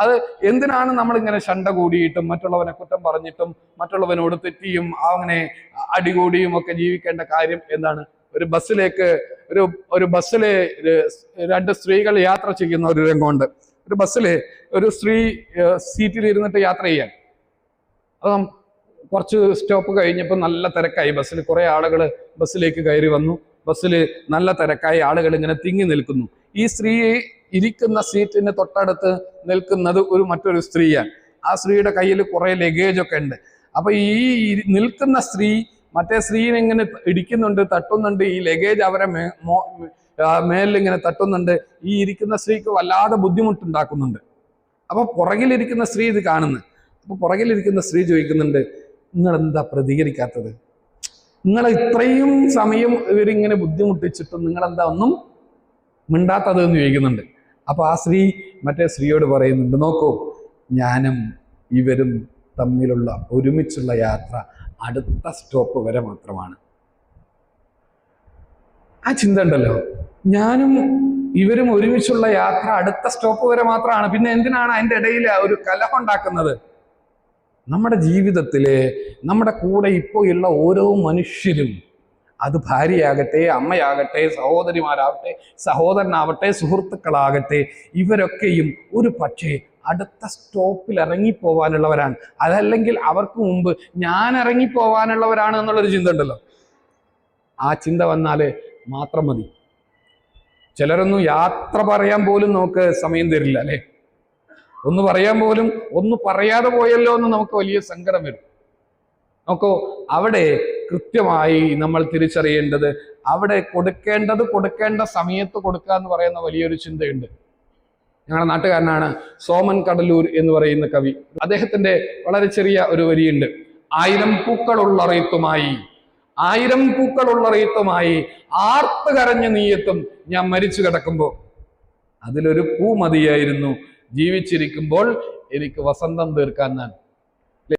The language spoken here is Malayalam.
അത് എന്തിനാണ് നമ്മളിങ്ങനെ ശണ്ട കൂടിയിട്ടും മറ്റുള്ളവനെ കുറ്റം പറഞ്ഞിട്ടും മറ്റുള്ളവനോട് തെറ്റിയും അങ്ങനെ അടികൂടിയും ഒക്കെ ജീവിക്കേണ്ട കാര്യം എന്താണ്? ഒരു ബസ്സിലേക്ക് ഒരു ബസ്സിലെ രണ്ട് സ്ത്രീകൾ യാത്ര ചെയ്യുന്ന ഒരു രംഗമുണ്ട്. ഒരു ബസ്സില് ഒരു സ്ത്രീ സീറ്റിൽ ഇരുന്നിട്ട് യാത്ര ചെയ്യാൻ. അപ്പം കുറച്ച് സ്റ്റോപ്പ് കഴിഞ്ഞപ്പോൾ നല്ല തിരക്കായി. ബസ്സിൽ കുറെ ആളുകൾ ബസ്സിലേക്ക് കയറി വന്നു. ബസ്സിൽ നല്ല തിരക്കായി, ആളുകൾ ഇങ്ങനെ തിങ്ങി നിൽക്കുന്നു. ഈ സ്ത്രീ ഇരിക്കുന്ന സീറ്റിന് തൊട്ടടുത്ത് നിൽക്കുന്നത് മറ്റൊരു സ്ത്രീയാണ്. ആ സ്ത്രീയുടെ കയ്യിൽ കുറെ ലഗേജ് ഒക്കെ ഉണ്ട്. അപ്പൊ ഈ നിൽക്കുന്ന സ്ത്രീ മറ്റേ സ്ത്രീനെ ഇങ്ങനെ ഇടിക്കുന്നുണ്ട്, തട്ടുന്നുണ്ട്. ഈ ലഗേജ് അവരെ മേലിൽ ഇങ്ങനെ തട്ടുന്നുണ്ട്. ഈ ഇരിക്കുന്ന സ്ത്രീക്ക് വല്ലാതെ ബുദ്ധിമുട്ടുണ്ടാക്കുന്നുണ്ട്. അപ്പൊ പുറകിലിരിക്കുന്ന സ്ത്രീ ഇത് കാണുന്നു. അപ്പൊ പുറകിലിരിക്കുന്ന സ്ത്രീ ചോദിക്കുന്നുണ്ട്, നിങ്ങൾ എന്താ പ്രതികരിക്കാത്തത്? നിങ്ങൾ ഇത്രയും സമയം ഇവരിങ്ങനെ ബുദ്ധിമുട്ടിച്ചിട്ടും നിങ്ങളെന്താ ഒന്നും മിണ്ടാത്തത് എന്ന് ചോദിക്കുന്നുണ്ട്. അപ്പൊ ആ സ്ത്രീ മറ്റേ സ്ത്രീയോട് പറയുന്നുണ്ട്, നോക്കൂ, ഞാനും ഇവരും തമ്മിലുള്ള ഒരുമിച്ചുള്ള യാത്ര അടുത്ത സ്റ്റോപ്പ് വരെ മാത്രമാണ്. ആ ചിന്ത ഉണ്ടല്ലോ, ഞാനും ഇവരും ഒരുമിച്ചുള്ള യാത്ര അടുത്ത സ്റ്റോപ്പ് വരെ മാത്രമാണ്. പിന്നെ എന്തിനാണ് അതിൻ്റെ ഇടയിൽ ഒരു കലഹം ഉണ്ടാക്കുന്നത്? നമ്മുടെ ജീവിതത്തിലെ നമ്മുടെ കൂടെ ഇപ്പോൾ ഉള്ള ഓരോ മനുഷ്യരും, അത് ഭാര്യയാകട്ടെ, അമ്മയാകട്ടെ, സഹോദരിമാരാകട്ടെ, സഹോദരനാവട്ടെ, സുഹൃത്തുക്കളാകട്ടെ, ഇവരൊക്കെയും ഒരു പക്ഷേ അടുത്ത സ്റ്റോപ്പിൽ ഇറങ്ങിപ്പോവാനുള്ളവരാണ്. അതല്ലെങ്കിൽ അവർക്ക് മുമ്പ് ഞാൻ ഇറങ്ങിപ്പോവാനുള്ളവരാണ് എന്നുള്ളൊരു ചിന്ത ഉണ്ടല്ലോ. ആ ചിന്ത വന്നാൽ മാത്രം മതി. ചിലരൊന്നും യാത്ര പറയാൻ പോലും നമുക്ക് സമയം തരില്ല, അല്ലെ? ഒന്ന് പറയാൻ പോലും, ഒന്ന് പറയാതെ പോയല്ലോ എന്ന് നമുക്ക് വലിയ സങ്കടം വരും. നോക്കൂ, അവിടെ കൃത്യമായി നമ്മൾ തിരിച്ചറിയേണ്ടത്, അവിടെ കൊടുക്കേണ്ട സമയത്ത് കൊടുക്കുക എന്ന് പറയുന്ന വലിയൊരു ചിന്തയുണ്ട്. ഞങ്ങളുടെ നാട്ടുകാരനാണ് സോമൻ കടലൂർ എന്ന് പറയുന്ന കവി. അദ്ദേഹത്തിന്റെ വളരെ ചെറിയ ഒരു വരിയുണ്ട്. 1000 പൂക്കളുള്ള റീത്തുമായി, 1000 പൂക്കളുള്ള റീത്തുമായി ആർത്ത് കരഞ്ഞ നീയത്തും ഞാൻ മരിച്ചു കിടക്കുമ്പോ അതിലൊരു പൂ മതിയായിരുന്നു, ജീവിച്ചിരിക്കുമ്പോൾ എനിക്ക് വസന്തം തീർക്കാൻ ഞാൻ